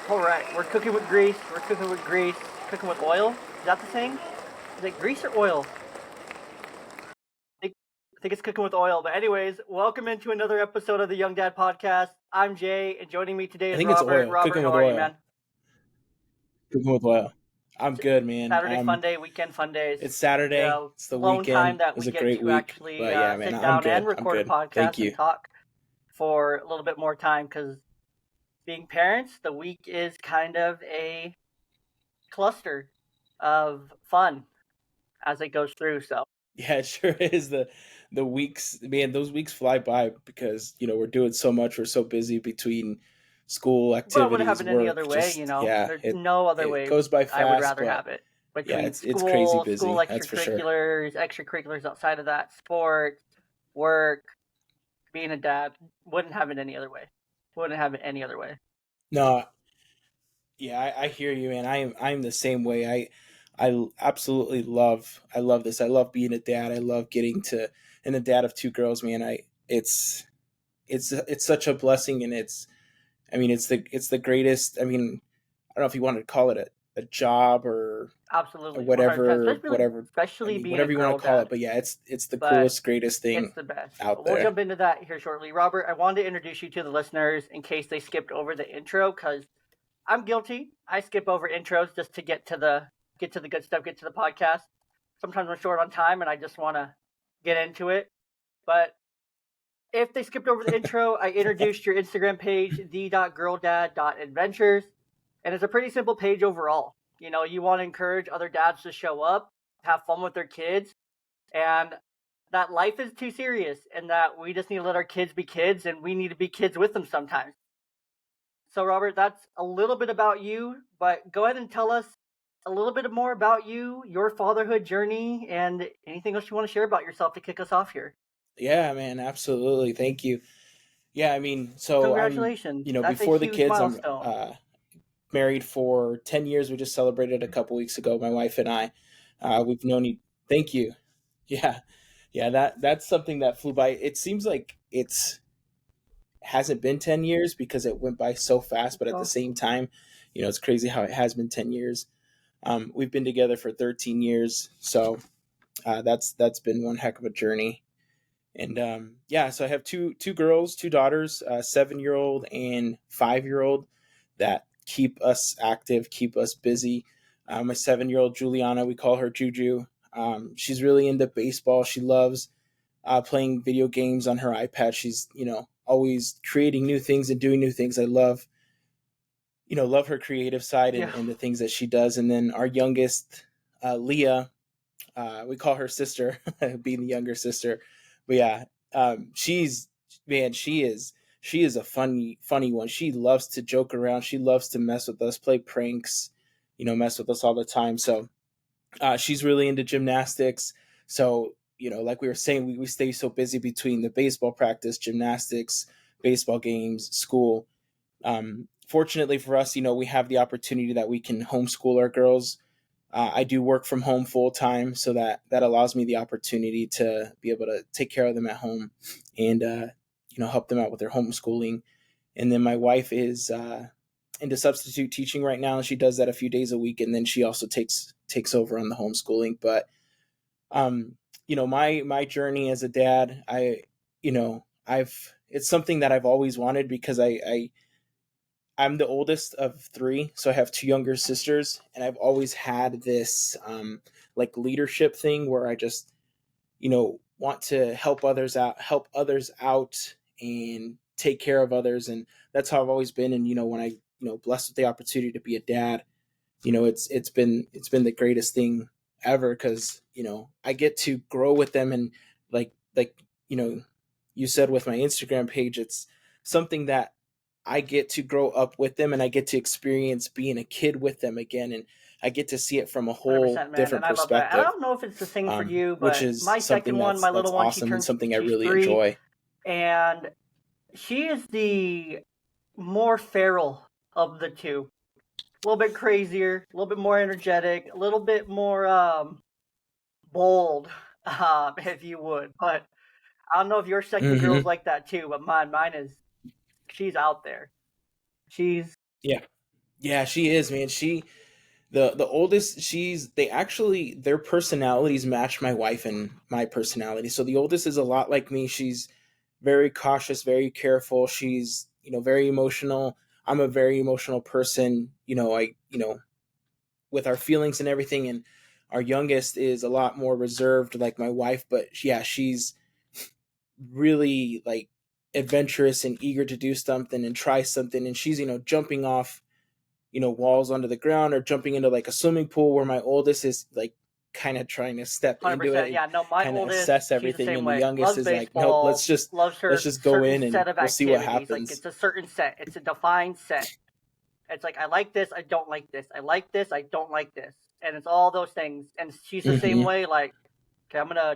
All right, we're cooking with grease. We're cooking with grease. Cooking with oil. Is that the saying? Is it grease or oil? I think it's cooking with oil. But anyways, welcome into another episode of the Young Dad Podcast. I'm Jay, and joining me today I is think it's Robert. oil. Robert, Cooking how with are you, oil. man? Cooking with oil. I'm good, man. Saturday fun day, weekend fun days. It's Saturday. It's the Lone time weekend. that It was we a get great to week. actually But yeah, man, sit I'm down and good. I'm record a good. Thank podcast and you. talk for a little bit more time because being parents, the week is kind of a cluster of fun as it goes through. So Yeah, it sure is. The weeks, man, those weeks fly by because, we're doing so much. We're so busy between school but I wouldn't have activities, it any other work, way, just yeah, There's it no other it way goes by I would fast, rather but have it. yeah, Between it's crazy school busy. That's for sure. extracurriculars outside of that, sports, work, being a dad, wouldn't have it any other way. Wouldn't have it any other way. No, yeah, I hear you, man. I'm the same way. I absolutely love this. I love being a dad. I love getting to and a dad of two girls, man. It's such a blessing, and it's the greatest. I mean, I don't know if you wanted to call it a job or Absolutely, 100%. whatever. I Especially mean, being a whatever you want girl to call it, dad. but yeah, it's the But coolest, greatest it's thing the best. out We'll there. jump into that here shortly. Robert, I wanted to introduce you to the listeners in case they skipped over the intro because I'm guilty. I skip over intros just to get to the good stuff, get to the podcast. Sometimes I'm short on time and I just want to get into it. But if they skipped over the intro, I introduced your Instagram page, the.girldad.adventures, and it's a pretty simple page overall. You want to encourage other dads to show up, have fun with their kids, and that life is too serious and that we just need to let our kids be kids and we need to be kids with them sometimes. So, Robert, that's a little bit about you, but go ahead and tell us a little bit more about you, your fatherhood journey, and anything else you want to share about yourself to kick us off here. Yeah, man, absolutely. Thank you. Yeah, I mean, so I'm, Congratulations. That's a before the huge kids, I'm milestone. married for 10 years. We just celebrated a couple weeks ago, my wife and I. We've known you. Thank you. Yeah. Yeah, that's something that flew by. It seems like it's hasn't been 10 years because it went by so fast, but at the same time, it's crazy how it has been 10 years. We've been together for 13 years, so that's been one heck of a journey. And yeah, so I have two girls, two daughters, 7-year-old and 5-year-old, that keep us active, keep us busy. My 7-year-old Juliana, we call her Juju. She's really into baseball. She loves playing video games on her iPad. She's always creating new things and doing new things. I love her creative side Yeah. and the things that she does. And then our youngest, Leah, we call her sister, being the younger sister. But yeah, she's man, she is a funny one. She loves to joke around. She loves to mess with us, play pranks, mess with us all the time. So she's really into gymnastics. So like we were saying, we stay so busy between the baseball practice, gymnastics, baseball games, school. Fortunately for us, we have the opportunity that we can homeschool our girls. I do work from home full time, so that allows me the opportunity to be able to take care of them at home and help them out with their homeschooling. And then my wife is into substitute teaching right now, and she does that a few days a week, and then she also takes over on the homeschooling. But my journey as a dad, I've it's something that I've always wanted because I'm the oldest of three, so I have two younger sisters, and I've always had this like leadership thing where I just, want to help others out, and take care of others, and that's how I've always been. And when I, blessed with the opportunity to be a dad, it's been the greatest thing ever because I get to grow with them, and like you said with my Instagram page, it's something that I get to grow up with them, and I get to experience being a kid with them again, and I get to see it from a whole 100%, man, and different I love that. And I perspective, don't know if it's the same for you, which but is my second something one, that's my that's little one, awesome and something I she's really 3, enjoy. and she is the more feral of the two. A little bit crazier, a little bit more energetic, a little bit more bold, if you would. But I don't know if your second girl's Hmm. like that too, but mine is, she's out there. She's Yeah, Yeah, she is, man. The oldest, their personalities match my wife and my personality. So the oldest is a lot like me. She's very cautious, very careful. She's, very emotional. I'm a very emotional person. With our feelings and everything. And our youngest is a lot more reserved, like my wife. But yeah, she's really like adventurous and eager to do something and try something. And she's, jumping off, walls onto the ground or jumping into like a swimming pool, where my oldest is like kind of trying to step into it 100%. and Yeah, no, my kind of oldest, assess she's the everything. same And the way. youngest Loves is like, nope, let's baseball, just loves let's her just go certain in and set of we'll see what activities. Like, happens. it's a certain set, it's a defined set. It's like, I like this, I don't like this. I like this, I don't like this. And it's all those things. And she's the same Mm-hmm. way. Like, okay, I'm gonna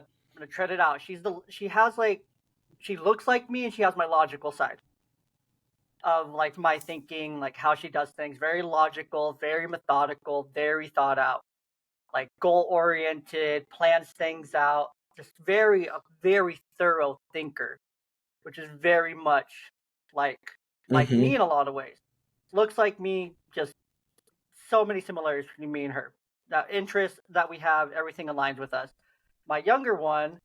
tread it out. She has like, she looks like me, and she has my logical side of like my thinking, like how she does things. Very logical, very methodical, very thought out, like goal oriented, plans things out. Just a very thorough thinker, which is very much like me Mm-hmm. in a lot of ways. Looks like me, just so many similarities between me and her. That interests that we have, everything aligns with us. My younger one,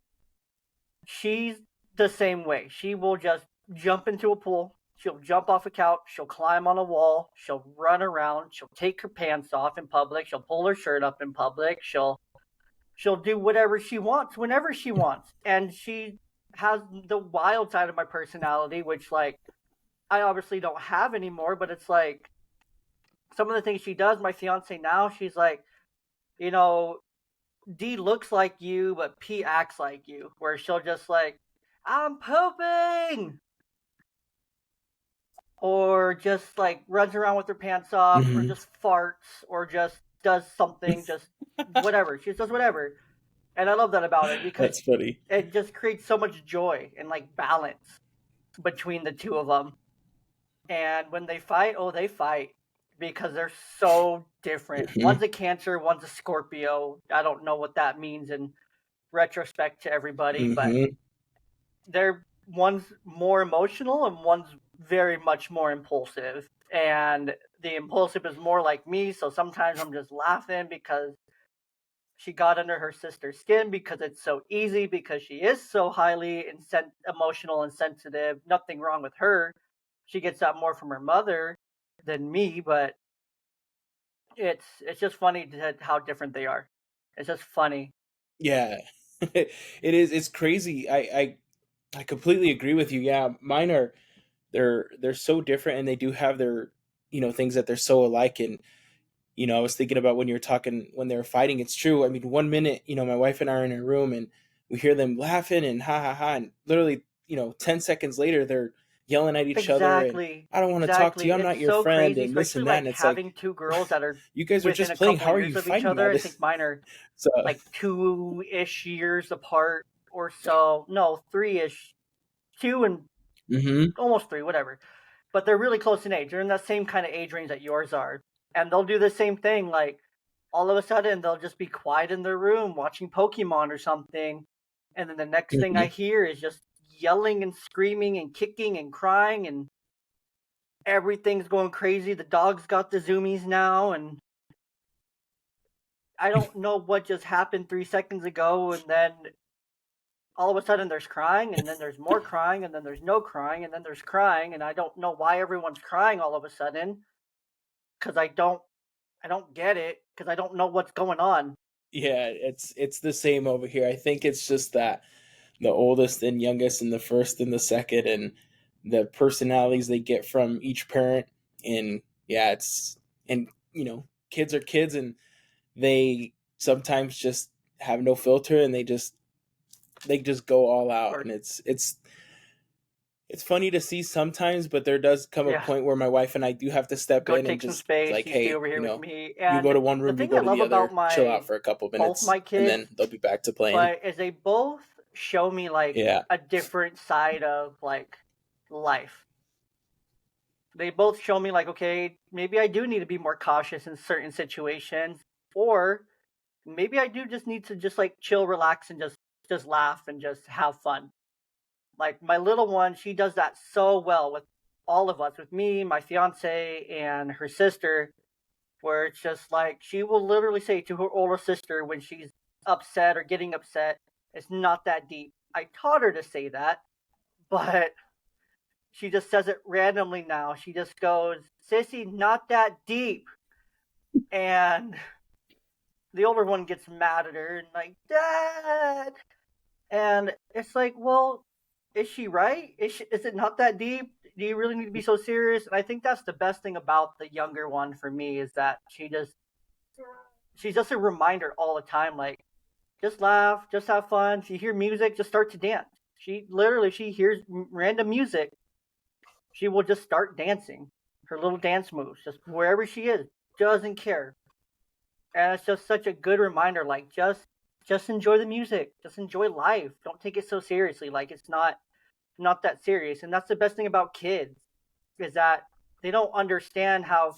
she's the same way. She will just jump into a pool. She'll jump off a couch. She'll climb on a wall. She'll run around. She'll take her pants off in public. She'll pull her shirt up in public. She'll do whatever she wants whenever she wants. And she has the wild side of my personality, which like I obviously don't have anymore, but it's like some of the things she does, my fiance now, she's like, you know, D looks like you, but P acts like you, where she'll just like, I'm pooping, or just like runs around with her pants off, or Mm-hmm. just farts, or just does something, just whatever. She just does whatever. And I love that about her because That's funny. it just creates so much joy and like balance between the two of them. And when they fight, oh, they fight because they're so different. Mm-hmm. One's a Cancer, one's a Scorpio. I don't know what that means in retrospect to everybody, but Mm-hmm. they're one's more emotional and one's very much more impulsive. And the impulsive is more like me, so sometimes I'm just laughing because she got under her sister's skin because it's so easy, because she is so highly emotional and sensitive. Nothing wrong with her. She gets that more from her mother than me, but it's just funny how different they are. It's just funny. Yeah. It is. It's crazy. I completely agree with you. Yeah, mine are, they're so different, and they do have their, things that they're so alike. And I was thinking about when you were talking, when they were fighting. It's true. I mean, one minute, my wife and I are in a room, and we hear them laughing and ha ha ha, and literally, 10 seconds later, they're yelling at each other, and Exactly. I don't want to talk to Exactly. you. I'm It's not your so friend, crazy, and this especially and that. like And it's like, having two girls that are you guys are within just a playing. couple How are years you of each fighting other. about I this? think mine are So like 2-ish years apart or so. No, 3-ish. 2 and hmm almost 3, whatever. But they're really close in age. They're in that same kind of age range that yours are. And they'll do the same thing. Like, all of a sudden, they'll just be quiet in their room watching Pokemon or something. And then the next thing I hmm hear is just yelling and screaming and kicking and crying, and everything's going crazy. The dog's got the zoomies now. And I don't know what just happened 3 seconds ago. And then all of a sudden there's crying, and then there's more crying, and then there's no crying, and then there's crying. And I don't know why everyone's crying all of a sudden, because I don't get it, because I don't know what's going on. yeah, it's the same over here. I think it's just that the oldest and youngest and the first and the second, and the personalities they get from each parent. And yeah, it's, and kids are kids, and they sometimes just have no filter, and they just go all out. Or And it's funny to see sometimes, but there does come a yeah, point where my wife and I do have to step go in and take some just space. like, You stay hey, over here with me. you go And to one the room, you thing go I to love the about other, chill out my for a couple both minutes, my and kids, then they'll be back to playing. but is they both show me like Yeah. a different side of like life. They both show me like, okay, maybe I do need to be more cautious in certain situations, or maybe I do just need to just like chill, relax, and just laugh and just have fun. Like my little one, she does that so well with all of us, with me, my fiance, and her sister, where it's just like she will literally say to her older sister when she's upset or getting upset, it's not that deep. I taught her to say that, but she just says it randomly now. She just goes, "Sissy, not that deep." And the older one gets mad at her and like, "Dad." And it's like, well, is she right? Is it not that deep? Do you really need to be so serious? And I think that's the best thing about the younger one for me, is that she's just a reminder all the time, like, just laugh, just have fun. If you hear music, just start to dance. She hears random music, she will just start dancing. Her little dance moves, just wherever she is, doesn't care. And it's just such a good reminder, like, just enjoy the music, just enjoy life. Don't take it so seriously. Like, it's not that serious. And that's the best thing about kids, is that they don't understand how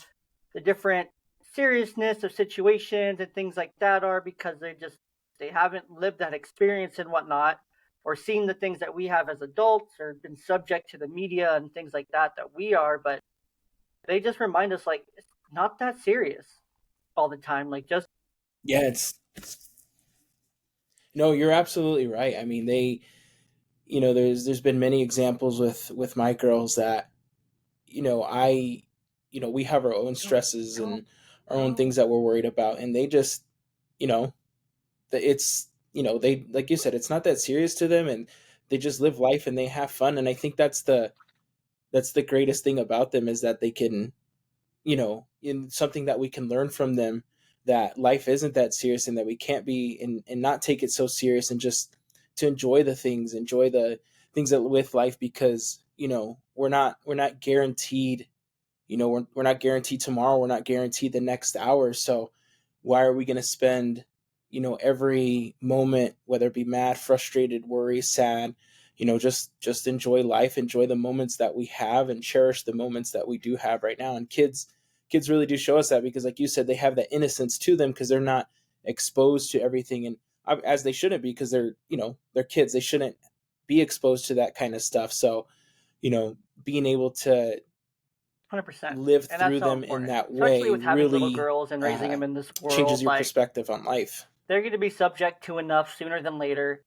the different seriousness of situations and things like that are, because they haven't lived that experience and whatnot, or seen the things that we have as adults, or been subject to the media and things like that we are. But they just remind us, like, it's not that serious all the time. Like, just Yeah, it's no, you're absolutely right. I mean, they, there's been many examples with my girls that, I, we have our own stresses and our own things that we're worried about, and they just, you know, it's, they, like you said, it's not that serious to them, and they just live life and they have fun. And I think that's the greatest thing about them, is that they can, in something that we can learn from them, that life isn't that serious, and that we can't be, and not take it so serious, and just to enjoy the things that with life, because we're not guaranteed, we're not guaranteed tomorrow, we're not guaranteed the next hour. So why are we going to spend, every moment, whether it be mad, frustrated, worry, sad, just enjoy life, enjoy the moments that we have, and cherish the moments that we do have right now. And kids really do show us that, because like you said, they have that innocence to them, because they're not exposed to everything, and as they shouldn't be, because they're kids, they shouldn't be exposed to that kind of stuff. So being able to 100%. live And that's through so them in important, that especially way with having little really girls and raising them in this changes world. your Like, perspective on life. they're going to be subject to enough sooner than later.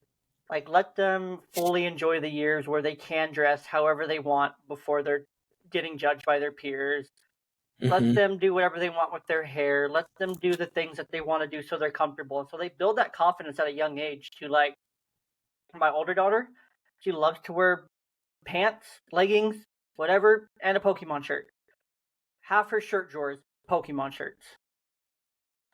Like, let them fully enjoy the years where they can dress however they want before they're getting judged by their peers. Let Hmm. them do whatever they want with their hair. Let them do the things that they want to do so they're comfortable. And so they build that confidence at a young age. To, like, my older daughter, she loves to wear pants, leggings, whatever, and a Pokemon shirt. Half her shirt drawers, Pokemon shirts.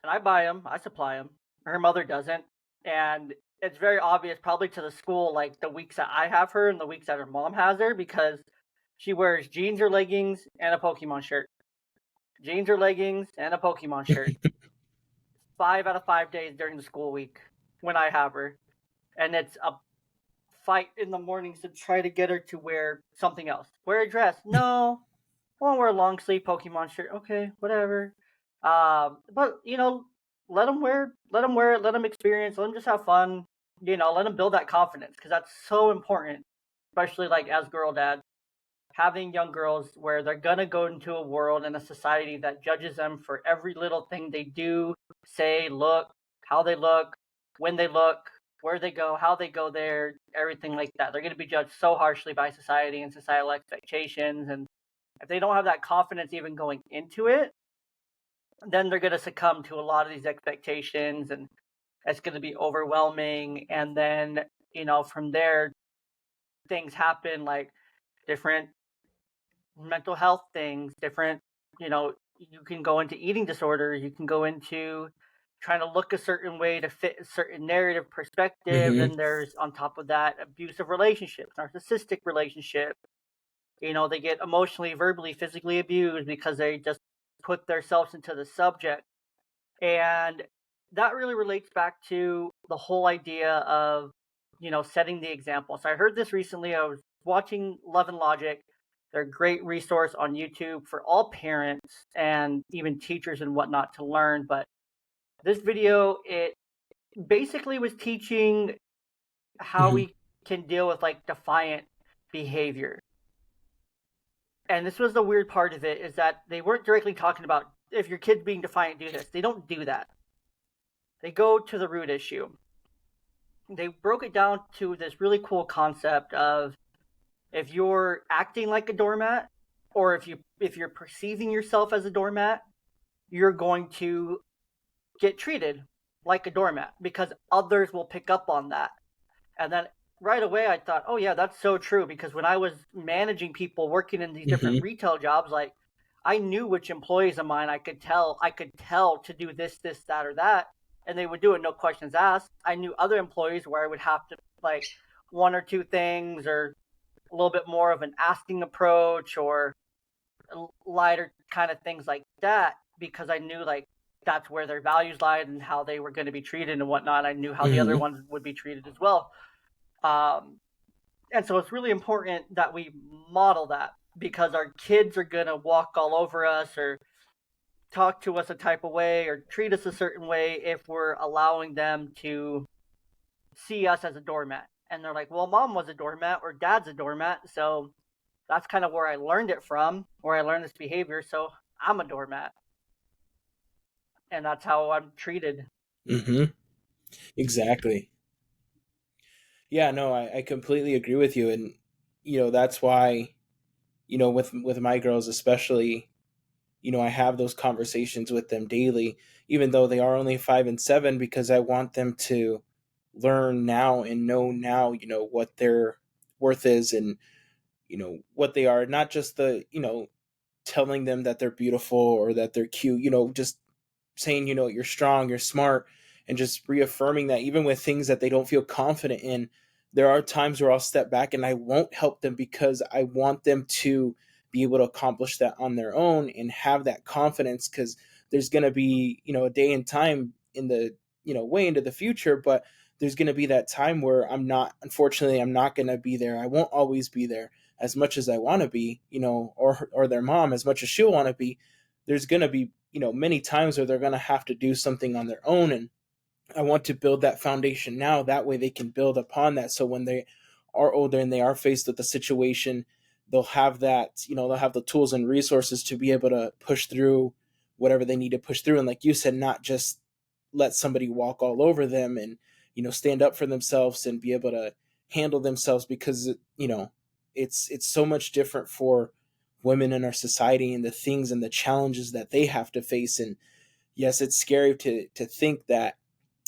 And I buy them, I supply them. Her mother doesn't. And it's very obvious, probably to the school, like, the weeks that I have her and the weeks that her mom has her, because she wears jeans or leggings and a Pokemon shirt. Jeans or leggings and a Pokemon shirt. 5 out of 5 days during the school week when I have her. And it's a fight in the mornings to try to get her to wear something else. Wear a dress. No. I want to wear a long sleeve Pokemon shirt. Okay, whatever. But let them wear it, let them experience, let them just have fun. Let them build that confidence, because that's so important, especially like as girl dads, having young girls where they're gonna go into a world and a society that judges them for every little thing they do, say, look, how they look, when they look, where they go, how they go there, everything like that. They're gonna be judged so harshly by society and societal expectations, and if they don't have that confidence even going into it, then they're going to succumb to a lot of these expectations, and it's going to be overwhelming. And then, from there, things happen, like different mental health things, different, you can go into eating disorders, you can go into trying to look a certain way to fit a certain narrative perspective. Hmm. Then there's, on top of that, abusive relationships, narcissistic relationships. They get emotionally, verbally, physically abused because they just put themselves into the subject. And that really relates back to the whole idea of, setting the example. So I heard this recently. I was watching Love and Logic. They're a great resource on YouTube for all parents and even teachers and whatnot to learn. But this video, it basically was teaching how Hmm. we can deal with, like, defiant behavior. And this was the weird part of it, is that they weren't directly talking about if your kid's being defiant, do this. They don't do that. They go to the root issue. They broke it down to this really cool concept of if you're acting like a doormat, or if you're perceiving yourself as a doormat, you're going to get treated like a doormat because others will pick up on that. And then right away I thought, oh yeah, that's so true, because when I was managing people working in these different Mm-hmm. retail jobs, like I knew which employees of mine I could tell to do this, that, or that, and they would do it, no questions asked. I knew other employees where I would have to like one or two things, or a little bit more of an asking approach, or lighter kind of things like that, because I knew like that's where their values lied and how they were going to be treated and whatnot. I knew how the other Mm-hmm. ones would be treated as well. Um, and so it's really important that we model that, because our kids are going to walk all over us, or talk to us a type of way, or treat us a certain way if we're allowing them to see us as a doormat. And they're like, well, mom was a doormat or dad's a doormat. So that's kind of where I learned it from, where I learned this behavior. So I'm a doormat, and that's how I'm treated. Mm-hmm. Exactly. Yeah, no, I completely agree with you. And, that's why, with my girls especially, I have those conversations with them daily, even though they are only 5 and 7, because I want them to learn now and know now, what their worth is, and, what they are, not just telling them that they're beautiful or that they're cute, just saying, you're strong, you're smart, and just reaffirming that even with things that they don't feel confident in, there are times where I'll step back and I won't help them because I want them to be able to accomplish that on their own and have that confidence, because there's going to be, a day and time in the, way into the future, but there's going to be that time where unfortunately, I'm not going to be there. I won't always be there as much as I want to be, or their mom as much as she'll want to be. There's going to be, many times where they're going to have to do something on their own. And I want to build that foundation now. That way they can build upon that. So when they are older and they are faced with a situation, they'll have that, they'll have the tools and resources to be able to push through whatever they need to push through. And like you said, not just let somebody walk all over them, and, stand up for themselves and be able to handle themselves, because, it's so much different for women in our society and the things and the challenges that they have to face. And yes, it's scary to think that,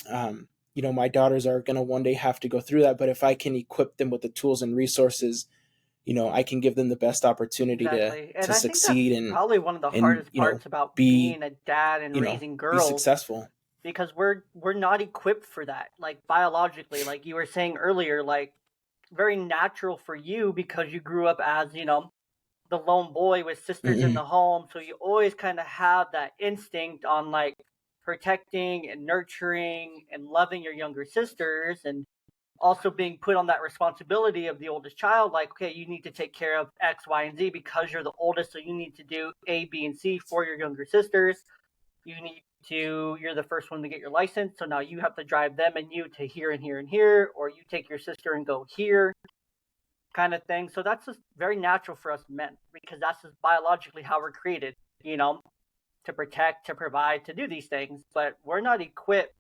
my daughters are going to one day have to go through that. But if I can equip them with the tools and resources, I can give them the best opportunity to Exactly. And to I think that's succeed and probably one of the and hardest parts about be being a dad and raising be girls, successful. because we're not equipped for that. Like biologically, like you were saying earlier, like very natural for you because you grew up as, the lone boy with sisters in Hmm. the home, so you always kind of have that instinct on like protecting and nurturing and loving your younger sisters, and also being put on that responsibility of the oldest child, like, okay, you need to take care of X, Y, and Z because you're the oldest, so you need to do A, B, and C for your younger sisters. You're the first one to get your license, so now you have to drive them and you to here and here and here, or you take your sister and go here, kind of thing. So that's just very natural for us men, because that's just biologically how we're created, you know, to protect, to provide, to do these things. But we're not equipped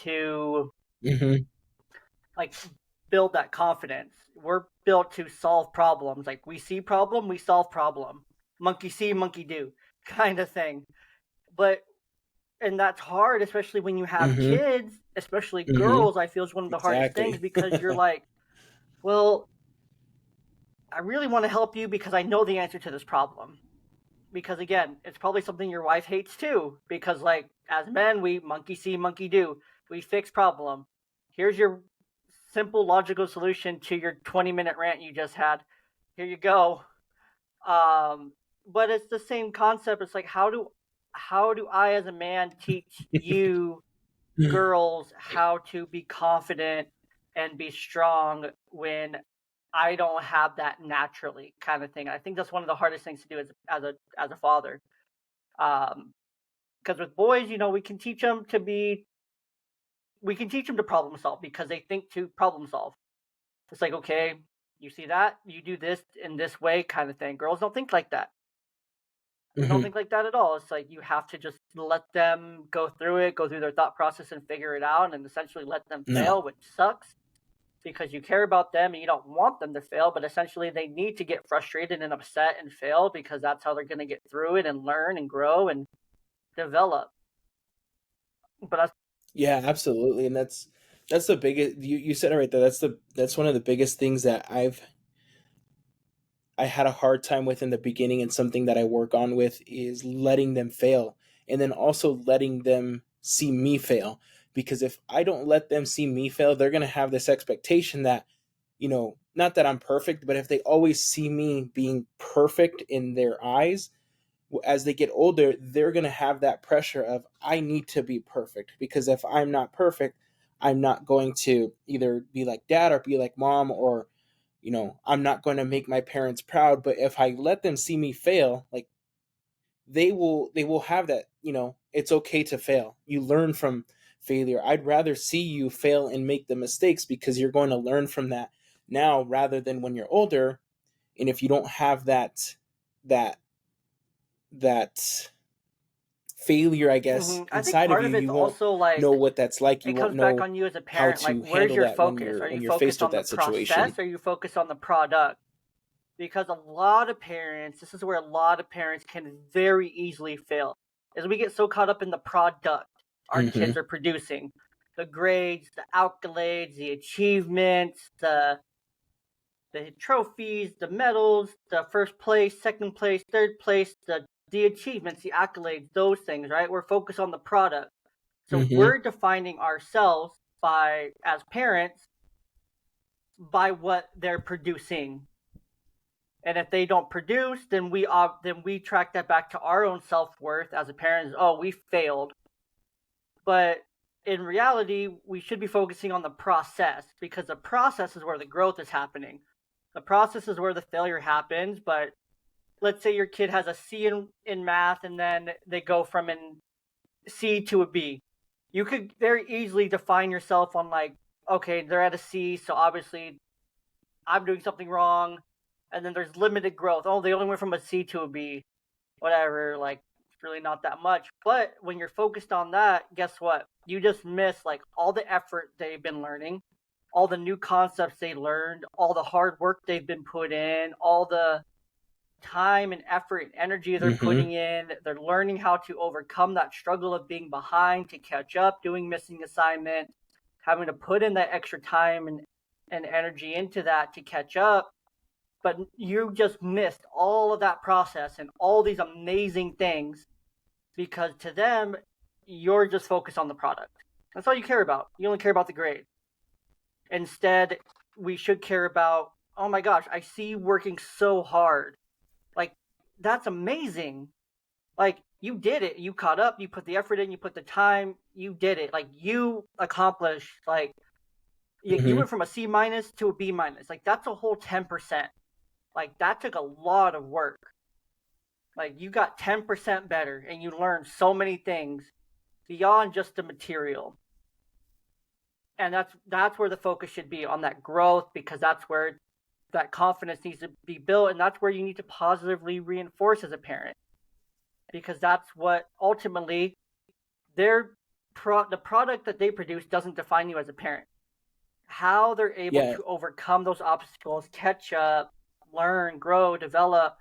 to Hmm. like build that confidence. We're built to solve problems. Like we see problem, we solve problem. Monkey see, monkey do, kind of thing. But and that's hard, especially when you have Hmm. kids, especially Hmm. girls. I feel is one of the hardest things, Exactly. because you're like, well, I really want to help you because I know the answer to this problem. Because again, it's probably something your wife hates too. Because like as men, we monkey see, monkey do. We fix problem. Here's your simple logical solution to your 20-minute rant you just had. Here you go. Um, but it's the same concept. It's like how do I as a man teach you girls how to be confident and be strong when I don't have that naturally, kind of thing. I think that's one of the hardest things to do as a father. Because with boys, we can teach them to problem solve because they think to problem solve. It's like, okay, You see that? You do this in this way kind of thing. Girls don't think like that. We don't Hmm. think like that at all. It's like you have to just let them go through it, go through their thought process and figure it out and essentially let them No. fail, which sucks because you care about them and you don't want them to fail, but essentially they need to get frustrated and upset and fail because that's how they're going to get through it and learn and grow and develop. But Yeah, absolutely. And that's the biggest, you said it right there. That's one of the biggest things that I had a hard time with in the beginning, and something that I work on with is letting them fail, and then also letting them see me fail. Because if I don't let them see me fail, they're going to have this expectation that, not that I'm perfect, but if they always see me being perfect in their eyes, as they get older, they're going to have that pressure of, I need to be perfect, because if I'm not perfect, I'm not going to either be like dad or be like mom, or I'm not going to make my parents proud. But if I let them see me fail, like, they will have that, it's okay to fail. You learn from failure. I'd rather see you fail and make the mistakes, because you're going to learn from that now rather than when you're older. And if you don't have that that failure, I guess, I think inside of part you, of it's you won't also know like what that's like. You it won't comes back know on you as a how parent. Like, to where's handle your that when focus? you're Are you when you're faced focused with on the that situation. process or are you focused on the product? Because a lot of parents, this is where a lot of parents can very easily fail, is we get so caught up in the product our Hmm. kids are producing, the grades, the accolades, the achievements, the trophies, the medals, the first place, second place, third place, the achievements, the accolades, those things, right? We're focused on the product. So Hmm. we're defining ourselves by, as parents, by what they're producing. And if they don't produce, then we track that back to our own self-worth as a parent. Oh, we failed. But in reality, we should be focusing on the process, because the process is where the growth is happening. The process is where the failure happens. But let's say your kid has a C in math and then they go from an C to a B. You could very easily define yourself on, like, okay, they're at a C, so obviously I'm doing something wrong. And then there's limited growth. Oh, they only went from a C to a B. Whatever, like, it's really not that much. But when you're focused on that, guess what? You just miss like all the effort they've been learning, all the new concepts they learned, all the hard work they've been put in, all the time and effort and energy they're Hmm. putting in. They're learning how to overcome that struggle of being behind to catch up, doing missing assignments, having to put in that extra time and energy into that to catch up. But you just missed all of that process and all these amazing things because to them, you're just focused on the product. That's all you care about. You only care about the grade. Instead, we should care about, oh my gosh, I see you working so hard. Like, that's amazing. Like, you did it. You caught up. You put the effort in. You put the time. You did it. Like, you accomplished, like, you Hmm. went from a C minus to a B minus. Like, that's a whole 10%. Like, that took a lot of work. Like, you got 10% better and you learned so many things beyond just the material. And that's where the focus should be, on that growth, because that's where that confidence needs to be built, and that's where you need to positively reinforce as a parent, because that's what ultimately the product that they produce doesn't define you as a parent. How they're able Yeah. to overcome those obstacles, catch up, learn, grow, develop,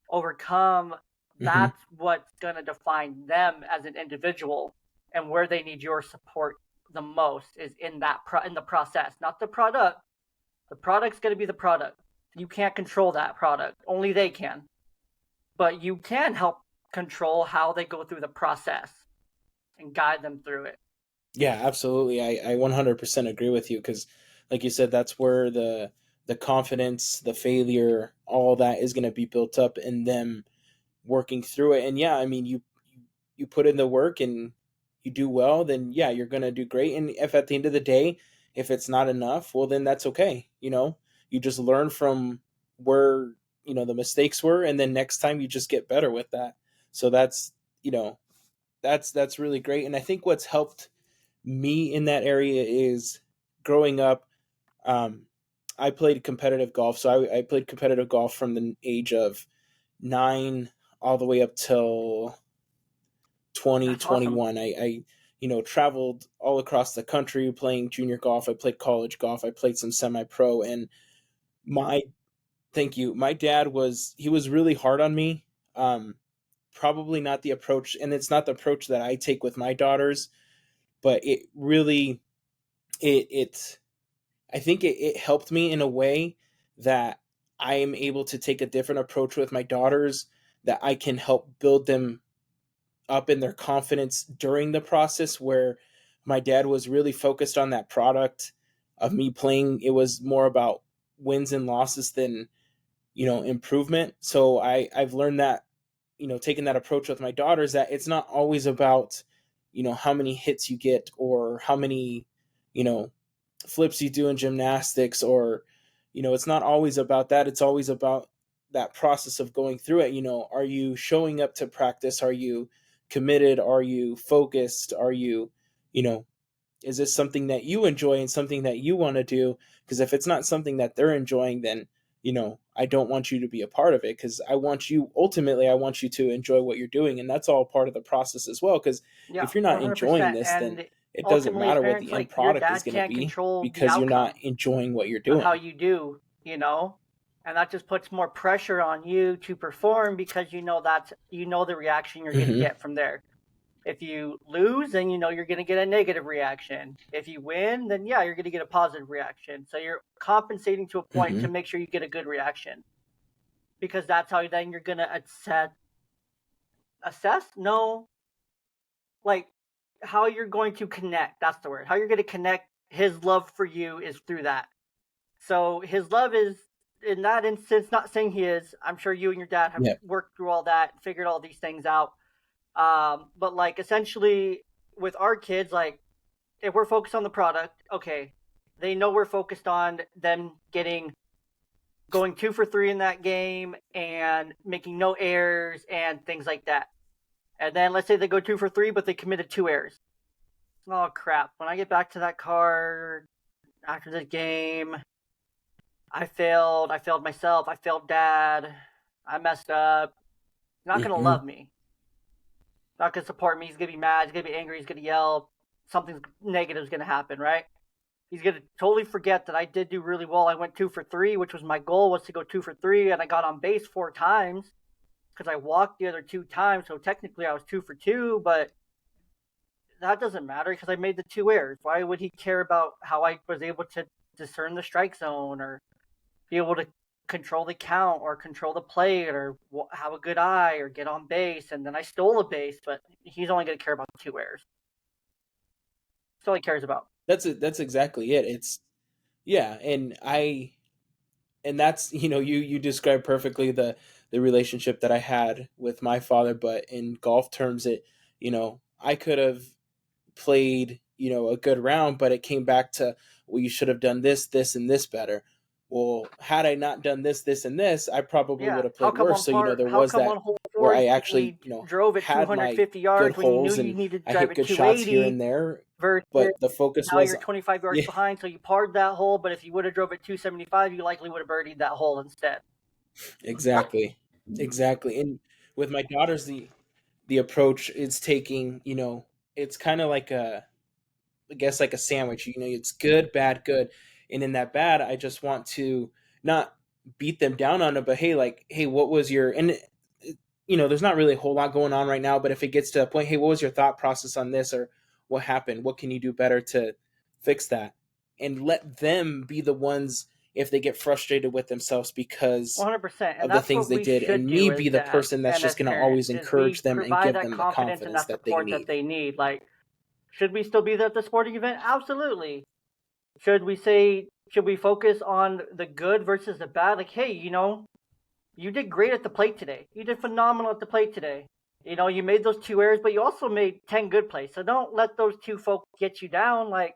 overcome, Hmm. that's what's going to define them as an individual. And where they need your support the most is in in the process, not the product. The product's going to be the product. You can't control that product, only they can. But you can help control how they go through the process and guide them through it. Yeah, absolutely. I 100% agree with you, because, like you said, that's where the confidence, the failure, all that is going to be built up in them working through it. And yeah, I mean, you put in the work and you do well, then yeah, you're going to do great. And if at the end of the day, if it's not enough, well, then that's okay. You just learn from where, the mistakes were, and then next time you just get better with that. So you know, that's really great. And I think what's helped me in that area is growing up. Um, I played competitive golf. So I played competitive golf from the age of 9 all the way up till That's awesome. 2021. Traveled all across the country playing junior golf. I played college golf. I played some semi-pro. And my thank you. My dad he was really hard on me. Probably not the approach, and it's not the approach that I take with my daughters, but it really it I think it helped me in a way that I am able to take a different approach with my daughters, that I can help build them up in their confidence during the process, where my dad was really focused on that product of me playing. It was more about wins and losses than, improvement. So I've learned that, taking that approach with my daughters, that it's not always about, how many hits you get or how many, you know, flips you do in gymnastics, or, it's not always about that. It's always about that process of going through it. Are you showing up to practice? Are you committed? Are you focused? Are you, you know, is this something that you enjoy and something that you want to do? Because if it's not something that they're enjoying, then, I don't want you to be a part of it, because ultimately, I want you to enjoy what you're doing. And that's all part of the process as well. Because Yeah, if you're not enjoying 100%. this, then And it doesn't ultimately, as matter what parents, the end like your product is dad going to can't be, control the because you're not outcome enjoying what you're of how doing. you do, and that just puts more pressure on you to perform because the reaction you're going to Hmm. get from there. If you lose, then you're going to get a negative reaction. If you win, then yeah, you're going to get a positive reaction. So you're compensating to a point Hmm. to make sure you get a good reaction, because that's how then you're going to assess no, like how you're going to connect. That's the word. How you're going to connect his love for you is through that. So his love is, in that instance, not saying he is. I'm sure you and your dad have Yeah. worked through all that, figured all these things out. But like essentially with our kids, like if we're focused on the product, okay, they know we're focused on them going 2 for 3 in that game and making no errors and things like that. And then let's say they go 2 for 3, but they committed 2 errors. Oh crap! When I get back to that car after the game, I failed. I failed myself. I failed dad. I messed up. He's not gonna Hmm. love me. He's not gonna support me. He's gonna be mad. He's gonna be angry. He's gonna yell. Something negative is gonna happen, right? He's gonna totally forget that I did do really well. I went 2 for 3, which was my goal, was to go 2 for 3, and I got on base 4 times because I walked the other 2 times. So technically, I was 2 for 2, but that doesn't matter because I made the 2 errors. Why would he care about how I was able to discern the strike zone or be able to control the count or control the plate or have a good eye or get on base? And then I stole a base, but he's only going to care about the 2 errors. That's all he cares about. That's it. That's exactly it. Yeah. And that's, you described perfectly the relationship that I had with my father. But in golf terms, I could have played, a good round, but it came back to, well, you should have done this and this better. Well, had I not done this and this, I probably Yeah. would have played worse. So, there How was come that on hole where four I you actually, only drove at had my 250 good yards when you knew holes, you and needed to I drive hit at good shots here 280 and there, versus but the focus now was, you're 25 yards yeah, behind, so you parred that hole, but if you would have drove at 275, you likely would have birdied that hole instead. exactly. Exactly. And with my daughters, the approach is taking, it's kind of like I guess like a sandwich. It's good, bad, good. And in that bad, I just want to not beat them down on it, but hey, like, hey, what was your, and there's not really a whole lot going on right now, but if it gets to a point, hey, what was your thought process on this, or what happened? What can you do better to fix that? And let them be the ones, if they get frustrated with themselves because 100%. And of the that's things what they we did, should and me do as be the dads person that's and just as going to parents always is we encourage them and provide give that them the confidence and confidence that that they support that need. they need. Like, should we still be there at the sporting event? Absolutely. Should we focus on the good versus the bad? Like, hey, you did great at the plate today. You did phenomenal at the plate today. You made those 2 errors, but you also made 10 good plays. So don't let those two folks get you down. Like,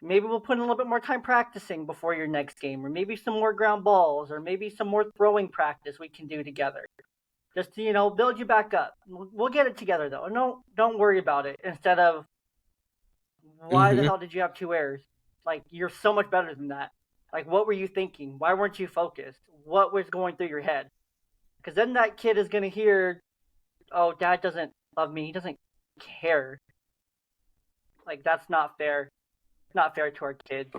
maybe we'll put in a little bit more time practicing before your next game, or maybe some more ground balls, or maybe some more throwing practice we can do together. Just to, build you back up. We'll get it together though. No, don't worry about it. Instead of, why the Hmm. hell did you have 2 errors? Like, you're so much better than that. Like, what were you thinking? Why weren't you focused? What was going through your head? Because then that kid is going to hear, oh, dad doesn't love me. He doesn't care. Like, that's not fair. Not fair to our kids.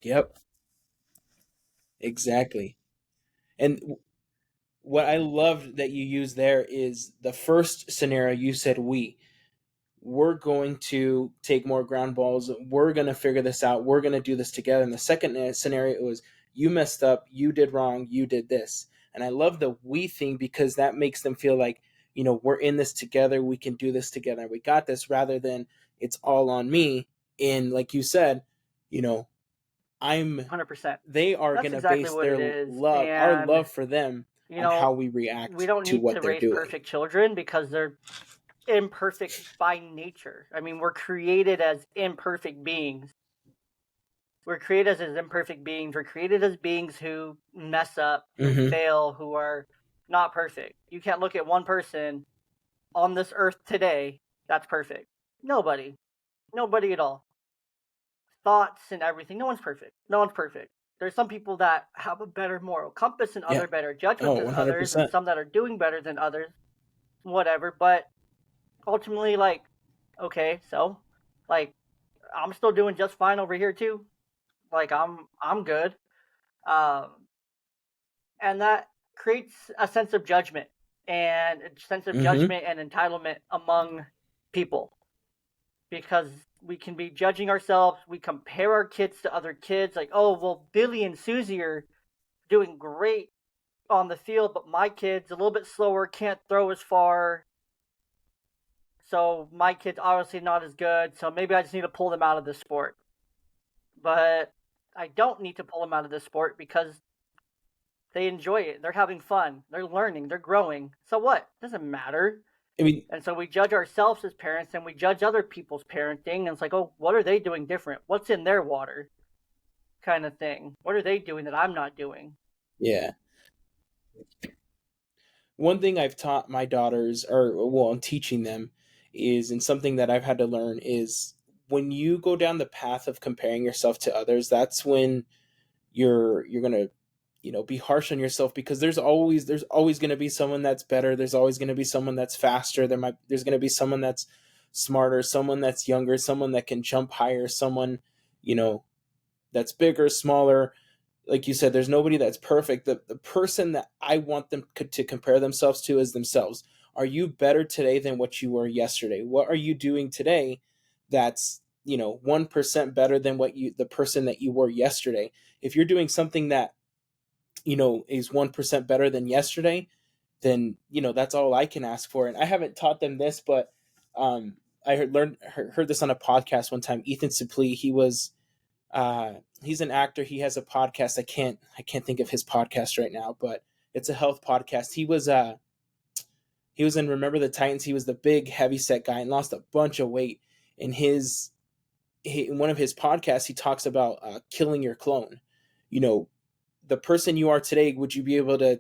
Yep, exactly. And what I loved that you used there is the first scenario you said we're going to take more ground balls. We're going to figure this out. We're going to do this together. And the second scenario was you messed up. You did wrong. You did this. And I love the we thing because that makes them feel like, we're in this together. We can do this together. We got this rather than it's all on me. And like you said, you know, 100%. they are That's going to exactly base what their it is. our And, love for them you on how know, we we react don't to need what to they're raise doing. perfect children because they're imperfect by nature. I mean, we're created as imperfect beings. We're created as imperfect beings. We're created as beings who mess up, who Mm-hmm. fail, who are not perfect. You can't look at one person on this earth today that's perfect. Nobody. Nobody at all. Thoughts and everything. No one's perfect. No one's perfect. There's some people that have a better moral compass and Yeah. other better judgment Oh, than others, and 100%. some that are doing better than others. Whatever. But ultimately, like, okay, so, like, I'm still doing just fine over here too. Like, I'm good. Um, and that creates a sense of judgment and Mm-hmm. entitlement among people because we can be judging ourselves. We compare our kids to other kids, like, oh, well, Billy and Susie are doing great on the field, but my kid's a little bit slower, can't throw as far, so my kid's obviously not as good, so maybe I just need to pull them out of this sport. But I don't need to pull them out of this sport because they enjoy it. They're having fun. They're learning. They're growing. So what? It doesn't matter. I mean, And so we judge ourselves as parents and we judge other people's parenting. And it's like, oh, what are they doing different? What's in their water? Kind of thing. What are they doing that I'm not doing? yeah. One thing I've taught my daughters, or well, I'm teaching them, is, and something that I've had to learn is when you go down the path of comparing yourself to others, that's when you're gonna be harsh on yourself because there's always going to be someone that's better. There's always going to be someone that's faster. There's going to be someone that's smarter, someone that's younger, someone that can jump higher, someone you know that's bigger, smaller. Like you said, there's nobody that's perfect. The person that I want them to compare themselves to is themselves. Are you better today than what you were yesterday? What are you doing today that's 1% better than the person that you were yesterday? If you're doing something that is 1% better than yesterday, then that's all I can ask for. And I haven't taught them this, but I heard this on a podcast one time. Ethan Suplee, he's an actor. He has a podcast. I can't think of his podcast right now, but it's a health podcast. He was in Remember the Titans. He was the big heavy set guy and lost a bunch of weight. In in one of his podcasts, he talks about killing your clone. You know, the person you are today, would you be able to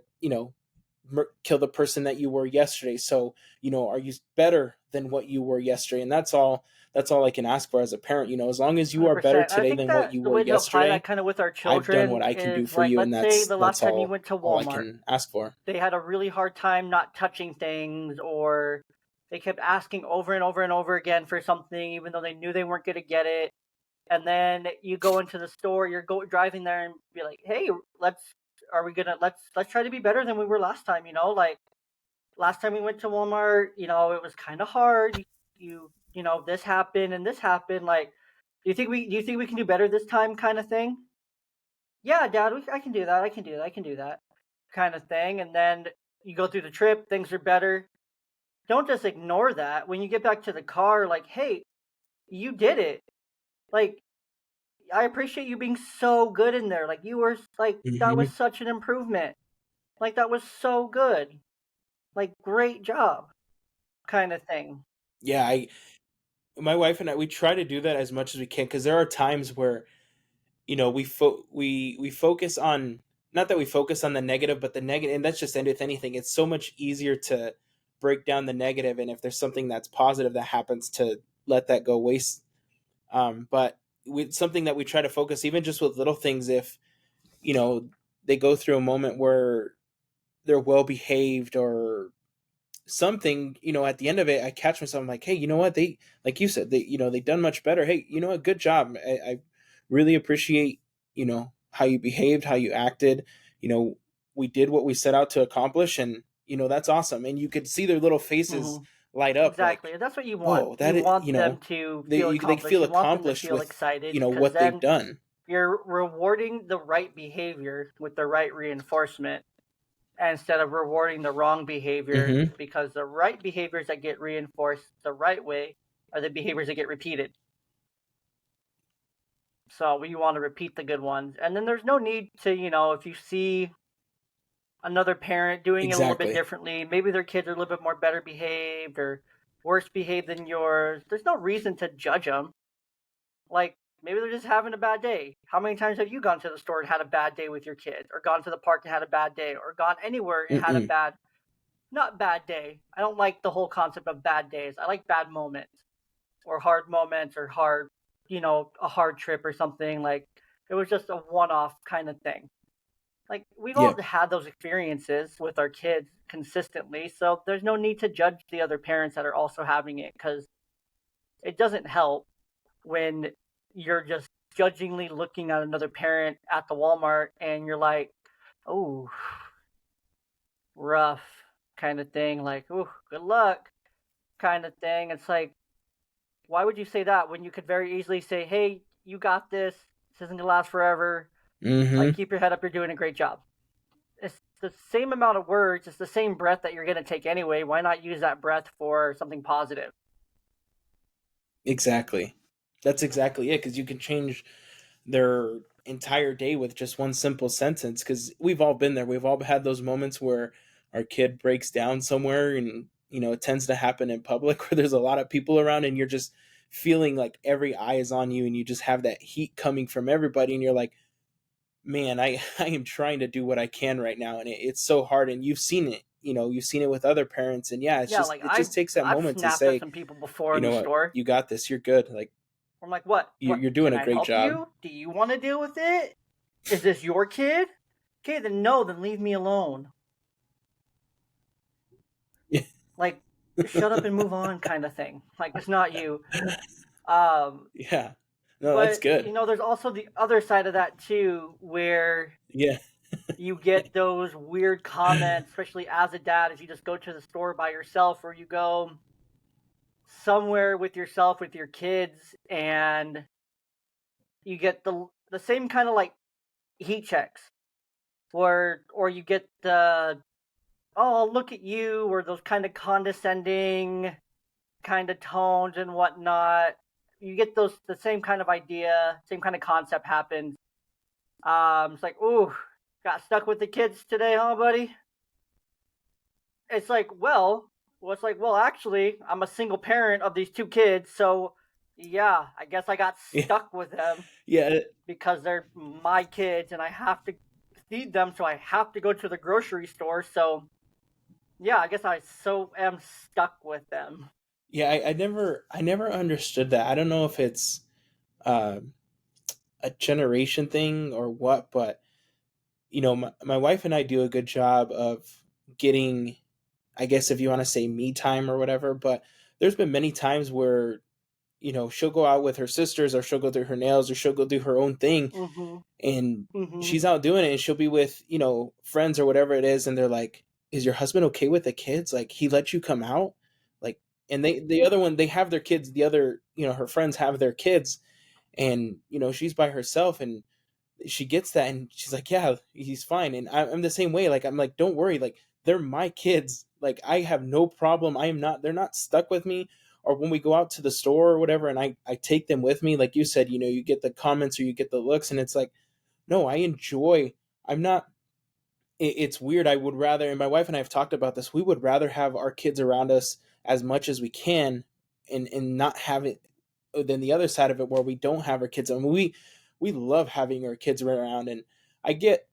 kill the person that you were yesterday? So are you better than what you were yesterday? And that's all I can ask for as a parent. As long as you are better 100%. And I today think than what that you the were way to apply that yesterday, kind of with our I've done what children I can do is for like, you, and let's say that's the last that's time you went to all I Walmart, can ask for. they had a really hard time not touching things, or they kept asking over and over and over again for something, even though they knew they weren't going to get it. And then you go into the store, driving there and be like, hey, let's try to be better than we were last time. Like last time we went to Walmart, it was kind of hard. This happened and this happened. Like, do you think we can do better this time, kind of thing? Yeah, Dad, I can do that. I can do that. I can do that, kind of thing. And then you go through the trip, things are better. Don't just ignore that. When you get back to the car, like, hey, you did it. Like, I appreciate you being so good in there. Like, you were like, that was Hmm. such an improvement. Like, that was so good. Like, great job, kind of thing. Yeah, my wife and I, we try to do that as much as we can because there are times where we focus on, not that we focus on the negative, but the negative, and that's just with anything. It's so much easier to break down the negative, and if there's something that's positive that happens, to let that go waste. But with something that we try to focus, even just with little things, if you know, they go through a moment where they're well behaved or something, at the end of it, I catch myself, I'm like, hey, you know what? They, like you said, they done much better. Hey, you know what? Good job. I really appreciate, how you behaved, how you acted. You know, we did what we set out to accomplish, and, that's awesome. And you could see their little faces Hmm. light up Exactly. like, And that's what you want. oh, You that, want them to feel they accomplished. feel You want them to accomplished feel with, excited because what they've then done. you're rewarding the right behavior with the right reinforcement instead of rewarding the wrong behavior, Mm-hmm. because the right behaviors that get reinforced the right way are the behaviors that get repeated. So we want to repeat the good ones. And then there's no need to, if you see another parent doing it a little bit Exactly. differently, maybe their kids are a little bit more better behaved or worse behaved than yours, there's no reason to judge them. Like, maybe they're just having a bad day. How many times have you gone to the store and had a bad day with your kids, or gone to the park and had a bad day, or gone anywhere and had a Mm-mm. bad, not bad day. I don't like the whole concept of bad days. I like bad moments or hard moments or hard, a hard trip or something. Like, it was just a one off kind of thing. Like, we've Yeah. all had those experiences with our kids consistently. So there's no need to judge the other parents that are also having it, because it doesn't help when you're just judgingly looking at another parent at the Walmart and you're like, oh, rough kind of thing. Like, oh, good luck kind of thing. It's like, why would you say that when you could very easily say, hey, you got this. This isn't going to last forever. Like, Mm-hmm. keep your head up. You're doing a great job. It's the same amount of words. It's the same breath that you're going to take anyway. Why not use that breath for something positive? Exactly. That's exactly it, because you can change their entire day with just one simple sentence. Because we've all been there. We've all had those moments where our kid breaks down somewhere, and it tends to happen in public where there's a lot of people around, and you're just feeling like every eye is on you, and you just have that heat coming from everybody, and you're like, man, I am trying to do what I can right now, and it's so hard. And you've seen it. You've seen it with other parents, and yeah, Yeah, like it just takes that I've moment to snapped at say, some people before you in the know what, store. you got this, you're good. Like, I'm like, what? What? you're doing Can a I great help job. you? Do you want to deal with it? Is this your kid? Okay, then no, then leave me alone. Like, shut up and move on kind of thing. Like, it's not you. Um, Yeah. No, that's but, good. there's also the other side of that too, where Yeah. you get those weird comments, especially as a dad, if you just go to the store by yourself or you go somewhere with yourself with your kids and you get the same kind of like heat checks, or you get the, oh, look at you, or those kind of condescending kind of tones and whatnot. You get those, the same kind of idea, same kind of concept happens. It's like, ooh, got stuck with the kids today, huh, buddy? It's like, it's like, well, actually, I'm a single parent of these two kids, so yeah, I guess I got Yeah. stuck with them Yeah. because they're my kids and I have to feed them, so I have to go to the grocery store. So yeah, I guess I so am stuck with them. Yeah. I never understood that. I don't know if it's uh, a generation thing or what, but my wife and I do a good job of getting, I guess if you want to say me time or whatever, but there's been many times where, she'll go out with her sisters, or she'll go do her nails, or she'll go do her own thing, Mhm. and Mhm. she's out doing it, and she'll be with, friends or whatever it is, and they're like, is your husband okay with the kids? Like, he let you come out? Like, and the other one, they have their kids, the other, her friends have their kids, and she's by herself, and she gets that, and she's like, yeah, he's fine. And I'm the same way. Like, I'm like, don't worry, like, they're my kids, like, I have no problem. I am not, they're not stuck with me. Or when we go out to the store or whatever, and I take them with me, like you said, you get the comments or you get the looks, and it's like, no, I enjoy, I'm not, it's weird. I would rather, and my wife and I have talked about this, we would rather have our kids around us as much as we can, and not have it than the other side of it where we don't have our kids. I mean, we love having our kids around, and I get,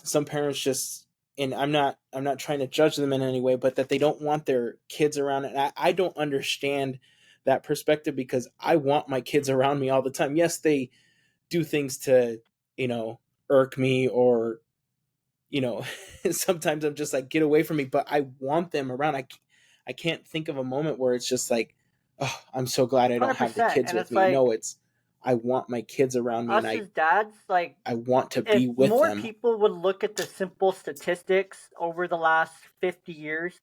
some parents just, and I'm not trying to judge them in any way, but that they don't want their kids around, and I don't understand that perspective, because I want my kids around me all the time. Yes, they do things to, you know irk me, or sometimes I'm just like, get away from me, but I want them around. I can't think of a moment where it's just like, oh, I'm so glad I don't have the 100%. kids And with it's me. like No, it's, I want my kids around me, and us as dads, like I want to if be with more them. people would look at the simple statistics over the last 50 years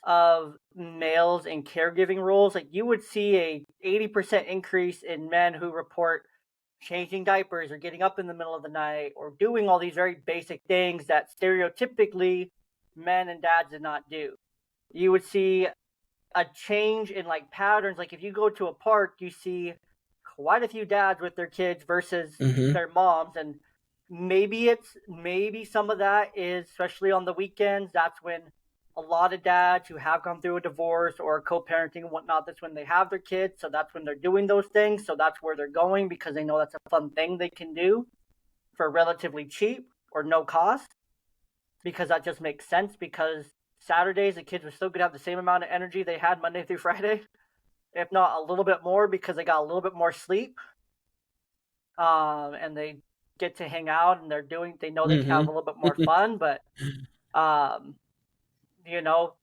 of males in caregiving roles, like you would see a 80% increase in men who report changing diapers or getting up in the middle of the night or doing all these very basic things that stereotypically men and dads did not do. You would see a change in like patterns. Like if you go to a park, you see quite a few dads with their kids versus Mm-hmm. their moms. And maybe some of that is, especially on the weekends, that's when a lot of dads who have gone through a divorce or co-parenting and whatnot, that's when they have their kids, so that's when they're doing those things, so that's where they're going because they know that's a fun thing they can do for relatively cheap or no cost, because that just makes sense. Because Saturdays the kids were still going to have the same amount of energy they had Monday through Friday, if not a little bit more, because they got a little bit more sleep, and they get to hang out and they know they can have a Mm-hmm. little bit more fun. But um, you know,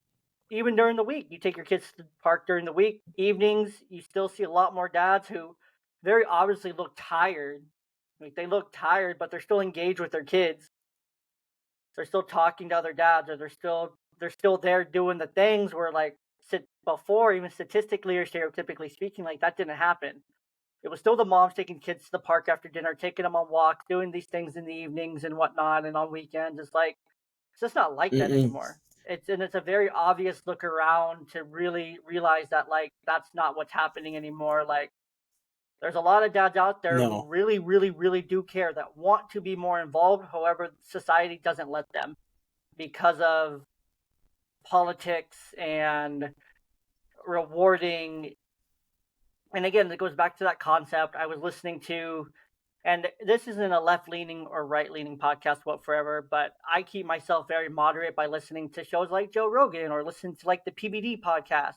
even during the week, you take your kids to the park during the week. Evenings, you still see a lot more dads who very obviously look tired. Like they look tired, but they're still engaged with their kids. They're still talking to other dads, or they're still there doing the things where like before, even statistically or stereotypically speaking, like that didn't happen. It was still the moms taking kids to the park after dinner, taking them on walks, doing these things in the evenings and whatnot, and on weekends. It's just not like that Mm-mm. anymore. It's a very obvious look around to really realize that like that's not what's happening anymore. Like there's a lot of dads out there who No. really, really, really do care, that want to be more involved. However, society doesn't let them because of politics and rewarding. And again, it goes back to that concept I was listening to. And this isn't a left leaning or right leaning podcast whatsoever, but I keep myself very moderate by listening to shows like Joe Rogan or listening to like the PBD podcast.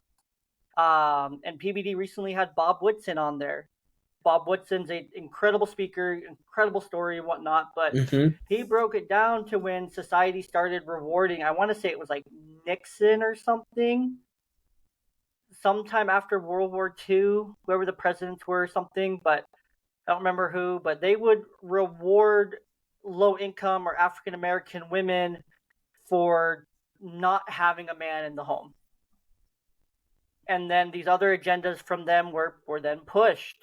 And PBD recently had Bob Whitson on there. Bob Whitson's an incredible speaker, incredible story and whatnot, but Mm-hmm. he broke it down to when society started rewarding. I want to say it was like Nixon or something, sometime after World War II, whoever the presidents were or something, but I don't remember who, but they would reward low income or African American women for not having a man in the home. And then these other agendas from them were then pushed,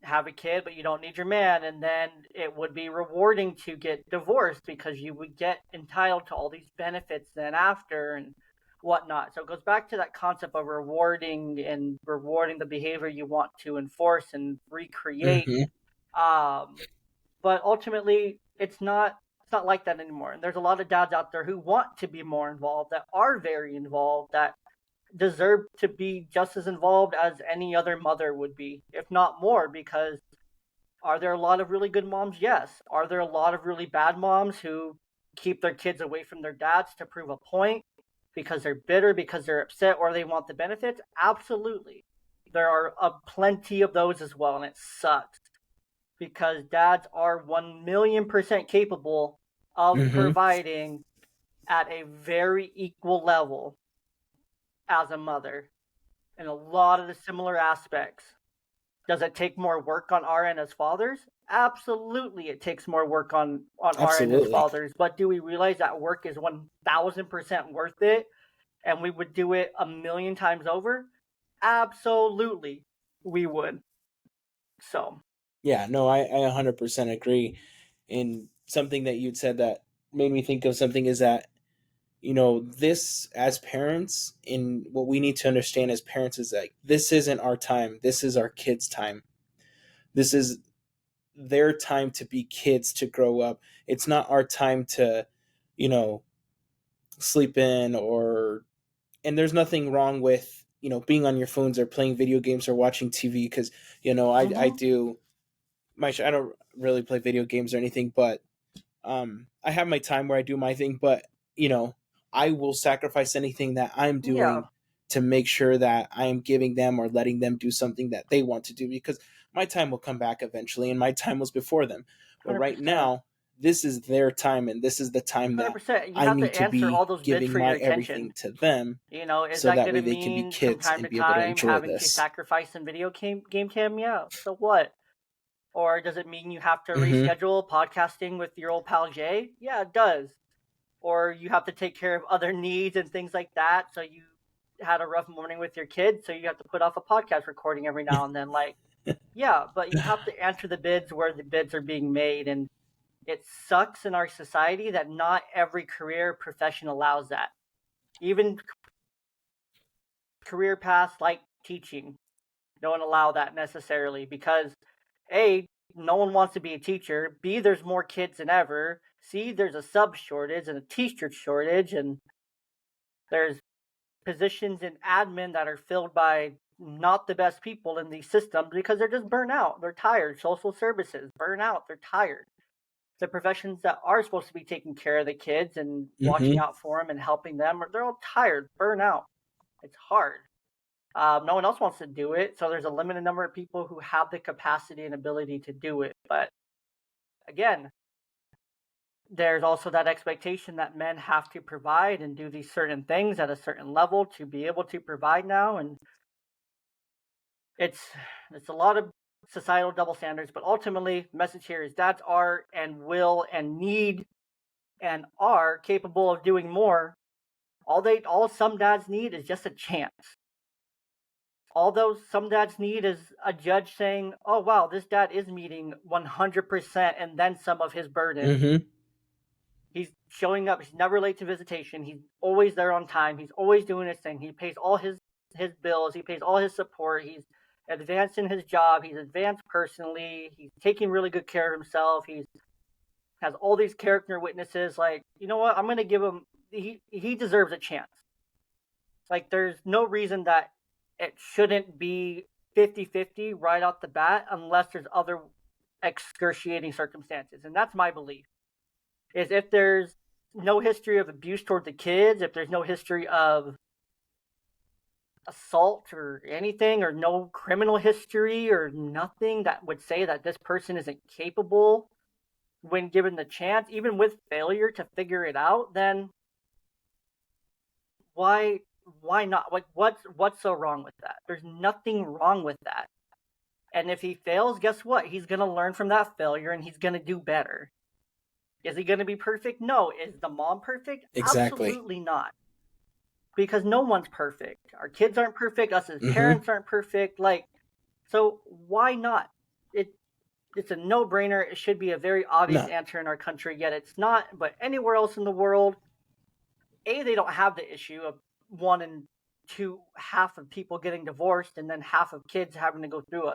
have a kid, but you don't need your man. And then it would be rewarding to get divorced because you would get entitled to all these benefits then after and whatnot. So it goes back to that concept of rewarding the behavior you want to enforce and recreate. Mm-hmm. Um, but ultimately, it's not like that anymore. And there's a lot of dads out there who want to be more involved, that are very involved, that deserve to be just as involved as any other mother would be, if not more. Because are there a lot of really good moms? Yes. Are there a lot of really bad moms who keep their kids away from their dads to prove a point because they're bitter, because they're upset, or they want the benefits? Absolutely. There are plenty of those as well, and it sucks because dads are 1,000,000% capable of Mm-hmm. providing at a very equal level as a mother in a lot of the similar aspects. Does it take more work on our end as fathers? Absolutely, it takes more work on our end as Absolutely. fathers. But do we realize that work is 1,000% worth it, and we would do it a million times over? Absolutely, we would. So, Yeah, no, I 100% agree. And something that you'd said that made me think of something is that, this as parents, and what we need to understand as parents is like, this isn't our time. This is our kids' time. This is their time to be kids, to grow up. It's not our time to, you know, sleep in, or, and there's nothing wrong with, being on your phones or playing video games or watching TV, because, I mm-hmm. do I don't really play video games or anything, but I have my time where I do my thing, but you know, I will sacrifice anything that I'm Yeah, doing to make sure that I am giving them or letting them do something that they want to do, because my time will come back eventually, and my time was before them. But right 100%. now, this is their time, and this is the time that 100%. You I have need to to answer all be those bids giving for your my attention. everything to them, Is so that that going way to they can be mean from kids time and to be able to time enjoy having to this. sacrifice some game cam? Yeah. So what? Or does it mean you have to Mm-hmm. reschedule podcasting with your old pal Jay? Yeah, it does. Or you have to take care of other needs and things like that. So you had a rough morning with your kids, so you have to put off a podcast recording every now and then. Like, yeah, but you have to answer the bids where the bids are being made. And it sucks in our society that not every career profession allows that. Even career paths like teaching don't allow that necessarily because A, no one wants to be a teacher. B, there's more kids than ever. C, there's a sub shortage and a teacher shortage, and there's positions in admin that are filled by not the best people in these systems because they're just burnt out. They're tired. Social services, burn out. They're tired. The professions that are supposed to be taking care of the kids and watching Mm-hmm. out for them and helping them, they're all tired, burn out. It's hard. No one else wants to do it, so there's a limited number of people who have the capacity and ability to do it. But again, there's also that expectation that men have to provide and do these certain things at a certain level to be able to provide now, and it's a lot of societal double standards. But ultimately, the message here is dads are and will and need and are capable of doing more. All some dads need is just a chance. Although some dads need is a judge saying, "Oh wow, this dad is meeting 100% and then some of his burden. Mm-hmm. He's showing up. He's never late to visitation. He's always there on time. He's always doing his thing. He pays all his bills. He pays all his support. He's advanced in his job. He's advanced personally. He's taking really good care of himself. He's has all these character witnesses. Like, you know what? I'm gonna give him. He deserves a chance. Like, there's no reason that it shouldn't be 50-50 right off the bat unless there's other excruciating circumstances. And that's my belief. Is if there's no history of abuse toward the kids, if there's no history of assault or anything, or no criminal history or nothing that would say that this person isn't capable when given the chance, even with failure to figure it out, then why not? Like, what's so wrong with that? There's nothing wrong with that. And if he fails, guess what? He's gonna learn from that failure and he's gonna do better. Is he gonna be perfect? No. Is the mom perfect? Exactly. Absolutely not. Because no one's perfect. Our kids aren't perfect. Us as Mm-hmm. parents aren't perfect. Like, so why not? It's a no-brainer. It should be a very obvious No. answer in our country, yet it's not. But anywhere else in the world, they don't have the issue of one and two half of people getting divorced and then half of kids having to go through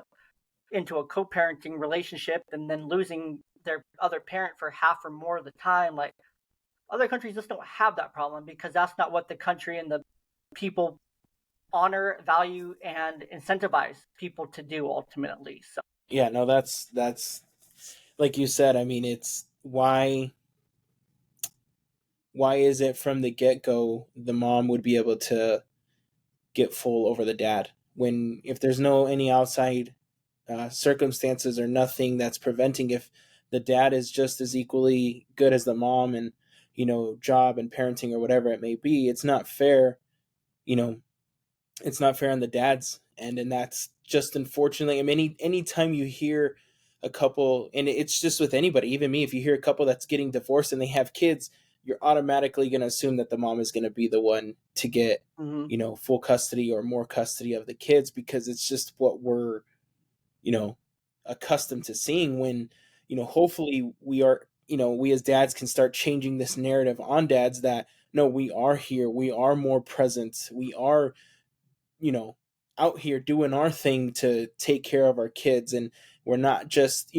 into a co-parenting relationship and then losing their other parent for half or more of the time. Like, other countries just don't have that problem because that's not what the country and the people honor, value, and incentivize people to do ultimately. So Yeah, no, that's like you said. I mean, it's why is it from the get-go the mom would be able to get full over the dad when if there's no any outside circumstances or nothing that's preventing, if the dad is just as equally good as the mom and job and parenting or whatever it may be, it's not fair. you know it's not fair on the dad's end, and that's just unfortunately. I mean, any time you hear a couple, and it's just with anybody, even me, if you hear a couple that's getting divorced and they have kids, you're automatically going to assume that the mom is going to be the one to get mm-hmm. full custody or more custody of the kids, because it's just what we're you know accustomed to seeing. When hopefully we are, we as dads can start changing this narrative on dads that no, we are here, we are more present, we are you know out here doing our thing to take care of our kids, and we're not just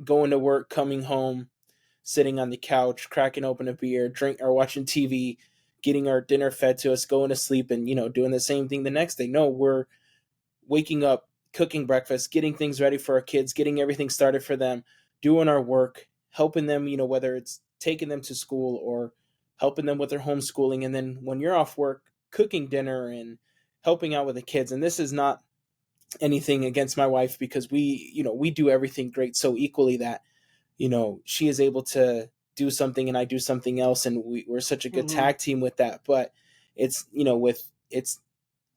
going to work, coming home, sitting on the couch, cracking open a beer, drink or watching TV, getting our dinner fed to us, going to sleep, and doing the same thing the next day. No, we're waking up, cooking breakfast, getting things ready for our kids, getting everything started for them, doing our work, helping them, whether it's taking them to school or helping them with their homeschooling. And then when you're off work, cooking dinner and helping out with the kids. And this is not anything against my wife, because we do everything great so equally that she is able to do something and I do something else, and we're such a good Mm-hmm. tag team with that. But it's with it's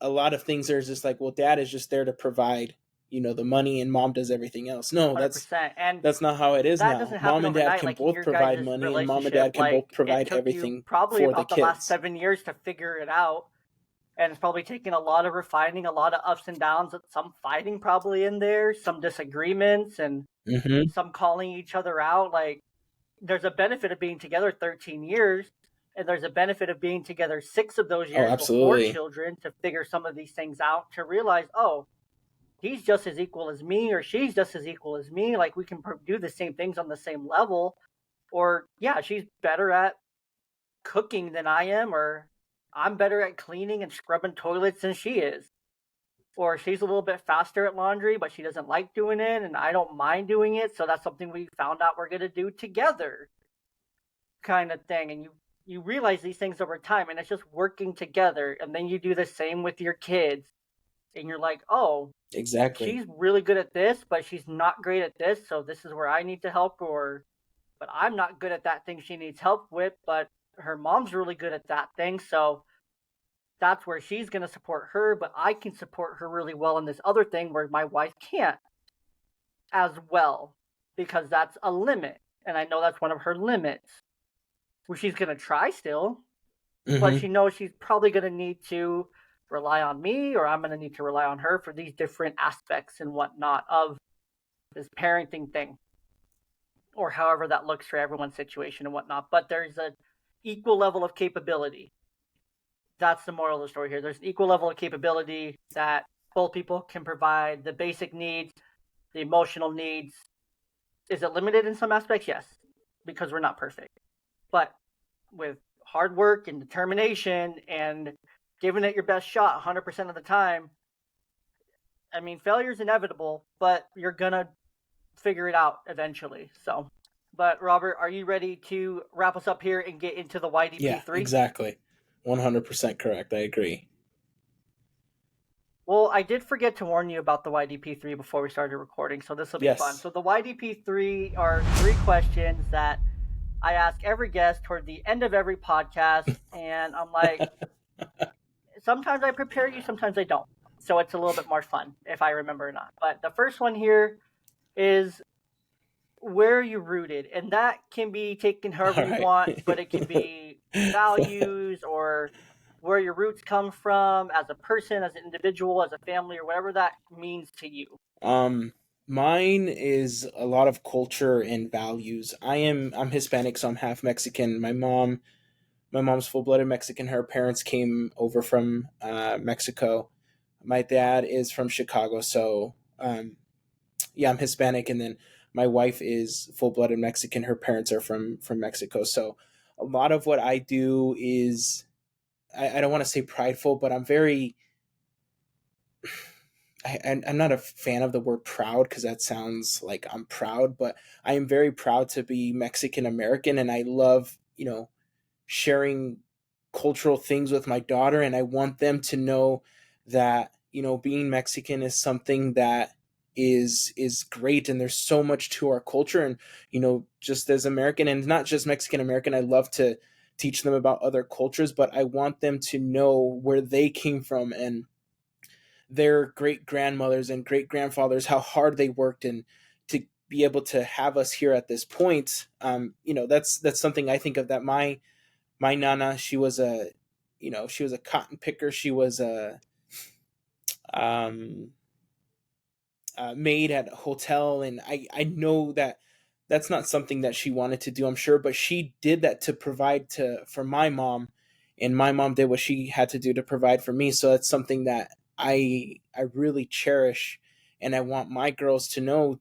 a lot of things are just like, well, dad is just there to provide the money, and mom does everything else. No, 100%. And that's not how it is that now. doesn't Mom happen and dad overnight. can Like in both your provide guys' money, and mom and relationship, dad can both like it provide took you everything probably for the about the last kids. 7 years to figure it out. And it's probably taken a lot of refining, a lot of ups and downs, some fighting probably in there, some disagreements, and Mm-hmm. some calling each other out. Like, there's a benefit of being together 13 years, and there's a benefit of being together 6 of those Oh, years before absolutely. children to figure some of these things out, to realize, oh, he's just as equal as me, or she's just as equal as me. Like, we can do the same things on the same level. Or, yeah, she's better at cooking than I am, or I'm better at cleaning and scrubbing toilets than she is. Or she's a little bit faster at laundry, but she doesn't like doing it, and I don't mind doing it. So that's something we found out we're going to do together, kind of thing. And you realize these things over time, and it's just working together. And then you do the same with your kids, and you're like, oh, Exactly. she's really good at this, but she's not great at this. So this is where I need to help, or but I'm not good at that thing she needs help with, but her mom's really good at that thing. So that's where she's going to support her, but I can support her really well in this other thing where my wife can't as well, because that's a limit. And I know that's one of her limits, where she's going to try still, but Mm-hmm. she knows she's probably going to need to rely on me, or I'm going to need to rely on her for these different aspects and whatnot of this parenting thing, or however that looks for everyone's situation and whatnot. But there's an equal level of capability. That's the moral of the story here. There's an equal level of capability that both people can provide the basic needs, the emotional needs. Is it limited in some aspects? Yes, because we're not perfect. But with hard work and determination and giving it your best shot 100% of the time, I mean, failure is inevitable, but you're going to figure it out eventually. So, but Robert, are you ready to wrap us up here and get into the Yeah, YDP3? exactly. 100% correct. I agree. Well, I did forget to warn you about the YDP3 before we started recording, so this will be fun. Yes. So the YDP3 are 3 questions that I ask every guest toward the end of every podcast, and I'm like, sometimes I prepare you, sometimes I don't. So it's a little bit more fun if I remember or not. But the first one here is, where are you rooted? And that can be taken however All you right. want, but it can be values, or where your roots come from as a person, as an individual, as a family, or whatever that means to you. um Mine is a lot of culture and values. I'm Hispanic, so I'm half Mexican. My mom's full-blooded Mexican. Her parents came over from Mexico. My dad is from Chicago, so yeah, I'm Hispanic, and then my wife is full-blooded Mexican. Her parents are from Mexico. So a lot of what I do is, I don't want to say prideful, but I'm very I'm not a fan of the word proud, because that sounds like I'm proud, but I am very proud to be Mexican American, and I love, sharing cultural things with my daughter, and I want them to know that, being Mexican is something that is great, and there's so much to our culture. And just as American, and not just Mexican American, I love to teach them about other cultures, but I want them to know where they came from, and their great grandmothers and great grandfathers, how hard they worked, and to be able to have us here at this point. That's something I think of, that my nana, she was a cotton picker. She was um, a maid at a hotel, and I know that that's not something that she wanted to do, I'm sure, but she did that to provide to for my mom, and my mom did what she had to do to provide for me. So that's something that I really cherish, and I want my girls to know,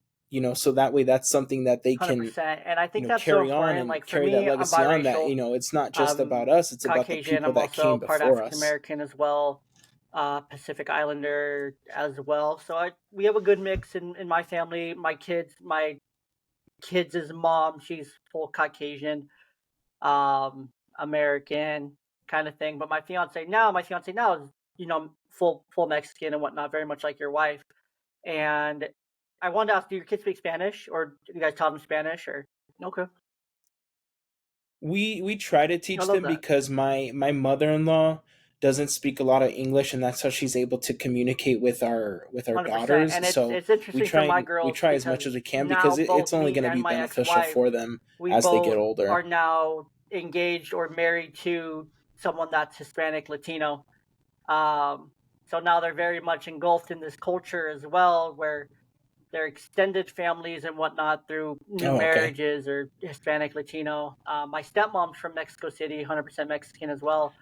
so that way that's something that they can, 100%. And I think that's so carry on important. and Like for carry that me, I'm legacy on, that biracial. it's not just about I'm us, it's about the Caucasian. people I'm that also came part before African us. American as well, Pacific Islander as well. So we have a good mix in my family. My kids' mom, she's full Caucasian, um, American kind of thing. But my fiance now is full Mexican and whatnot, very much like your wife. And I wanted to ask, do your kids speak Spanish, or do you guys taught them Spanish? Or okay, We try to I teach love them that. because my mother-in-law doesn't speak a lot of English, and that's how she's able to communicate with our 100%. daughters. And So it's interesting for my we girls try as much because as we can now because it's both only me going to and be my beneficial ex-wife, for them we as they get both older. are now engaged or married to someone that's Hispanic Latino. Um, so now they're very much engulfed in this culture as well, where their extended families and whatnot through new Oh, okay. marriages or Hispanic Latino. My stepmom's from Mexico City, 100% Mexican as well.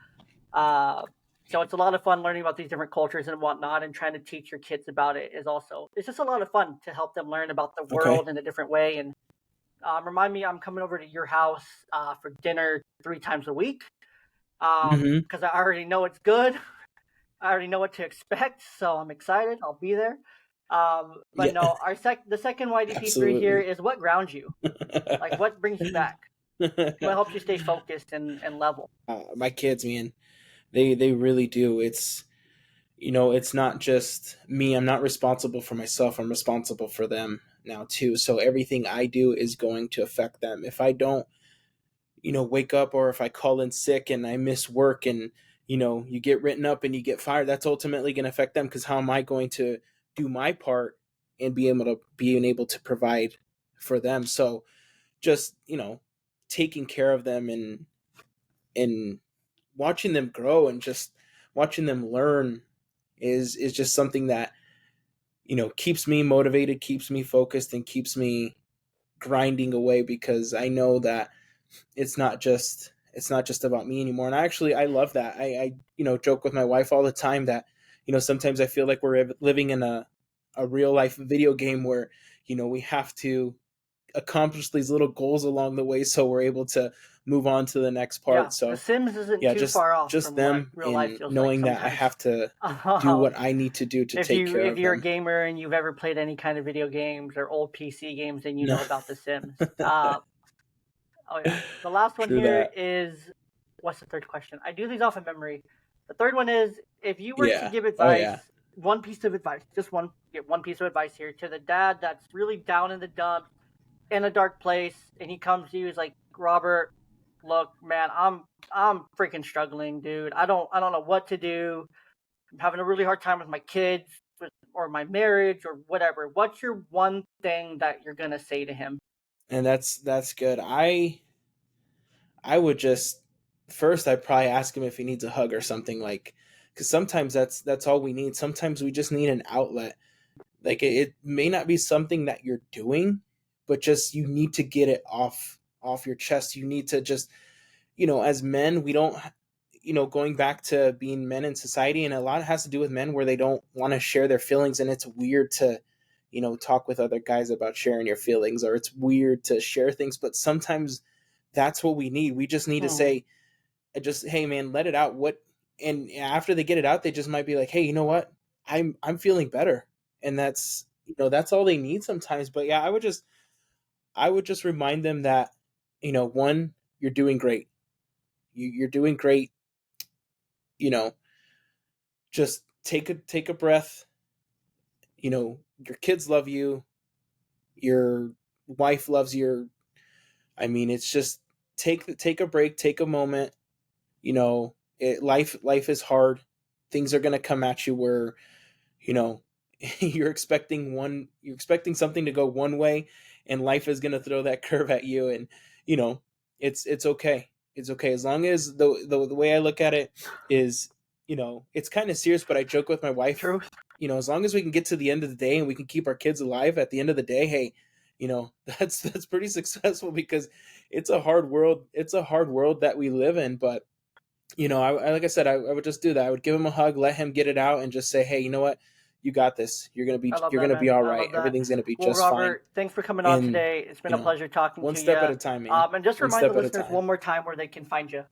Uh, so it's a lot of fun learning about these different cultures and whatnot, and trying to teach your kids about it is also, it's just a lot of fun to help them learn about the Okay. world in a different way. And remind me, I'm coming over to your house for dinner 3 times a week Mhm. because I already know it's good. I already know what to expect, so I'm excited. I'll be there. But Yeah, no, the second YDP3 here absolutely. is what grounds you. Like, what brings you back? What helps you stay focused and level? My kids, man, they really do. It's it's not just me. I'm not responsible for myself. I'm responsible for them now too. So everything I do is going to affect them. If I don't, wake up, or if I call in sick and I miss work, and you get written up and you get fired, that's ultimately going to affect them, because how am I going to do my part and being able to provide for them? So just, taking care of them, and watching them grow, and just watching them learn is just something that keeps me motivated, keeps me focused, and keeps me grinding away, because I know that it's not just about me anymore. And I love that. I joke with my wife all the time that sometimes I feel like we're living in a real life video game where we have to accomplish these little goals along the way so we're able to move on to the next Yeah, part. The So Sims isn't yeah, too far off just from what them, real life and feels like knowing that I sometimes. have to do Um, what I need to do to if take you care if of you're a them. gamer and you've ever played any kind of video games or old PC games, then you No. know about The Sims. Oh yeah. The last one True here that. is, what's the third question? I do these off of memory. The third one is, if you were to Yeah. give Oh advice, yeah. one piece of advice, just one, get one piece of advice here to the dad that's really down in the dumps, in a dark place, and he comes to you, he's like, Robert, look, man, I'm freaking struggling, dude. I don't know what to do. I'm having a really hard time with my kids, or my marriage, or whatever. What's your one thing that you're gonna say to him? And that's good. I would just first I'd probably ask him if he needs a hug or something, like, because sometimes that's all we need. Sometimes we just need an outlet. Like it may not be something that you're doing, but just you need to get it off your chest. You need to just, as men, we don't, going back to being men in society, and a lot has to do with men where they don't want to share their feelings, and it's weird to, talk with other guys about sharing your feelings, or it's weird to share things, but sometimes that's what we need. We just need to Hmm. say, just, hey man, let it out. What And after they get it out, they just might be like, hey, you know what? I'm feeling better. And that's all they need sometimes. But yeah, I would just remind them that, one, you're doing great. You're doing great. You know, just take a breath. Your kids love you. Your wife loves your. I mean, it's just take a break, take a moment. Life is hard. Things are gonna come at you where you know you're expecting something to go one way, and life is going to throw that curve at you, and you know it's okay. It's okay, as long as the way I look at it is, it's kind of serious, but I joke with my wife, Truth. as long as we can get to the end of the day and we can keep our kids alive at the end of the day, hey, that's pretty successful, because it's a hard world that we live in. But like I said, I would just do that. I would give him a hug, let him get it out, and just say, "Hey, you know what? You got this. You're gonna be I love you're that, gonna be man. all I right. love that. Everything's gonna be Well, just fine." Robert, thanks for coming on And today. It's been a pleasure talking one to you. step at a time, man. And just One remind the step at a listeners time. one more time where they can find you.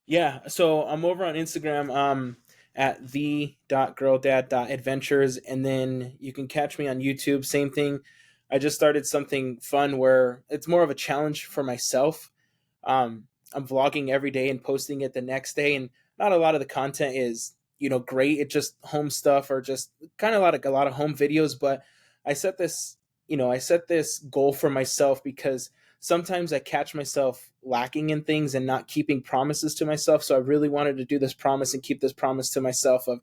Yeah. So I'm over on Instagram, at the.girldad.adventures, and then you can catch me on YouTube. Same thing. I just started something fun where it's more of a challenge for myself. I'm vlogging every day and posting it the next day, and not a lot of the content is great. It's just home stuff or just kind of like a lot of home videos. But I set this goal for myself because sometimes I catch myself lacking in things and not keeping promises to myself. So I really wanted to do this promise and keep this promise to myself of,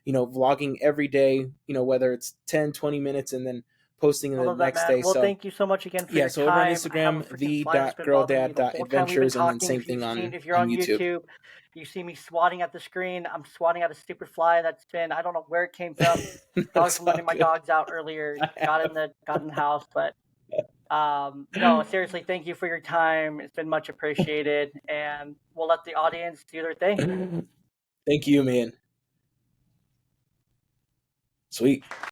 vlogging every day, whether it's 10, 20 minutes and then posting I the love that, next man. day. Well, So thank you so much again for yeah, your so over on time. I have a Instagram, freaking fly that's been bothering me the whole time we've been the.girldad.adventures, and then talking. same thing If you're on YouTube. YouTube, you see me swatting at the screen. I'm swatting at a stupid fly that's been, I don't know where it came from. Probably That's from all letting my good. dogs out earlier. Got in the house, but no, seriously, thank you for your time. It's been much appreciated, and we'll let the audience do their thing. Thank you, man. Sweet.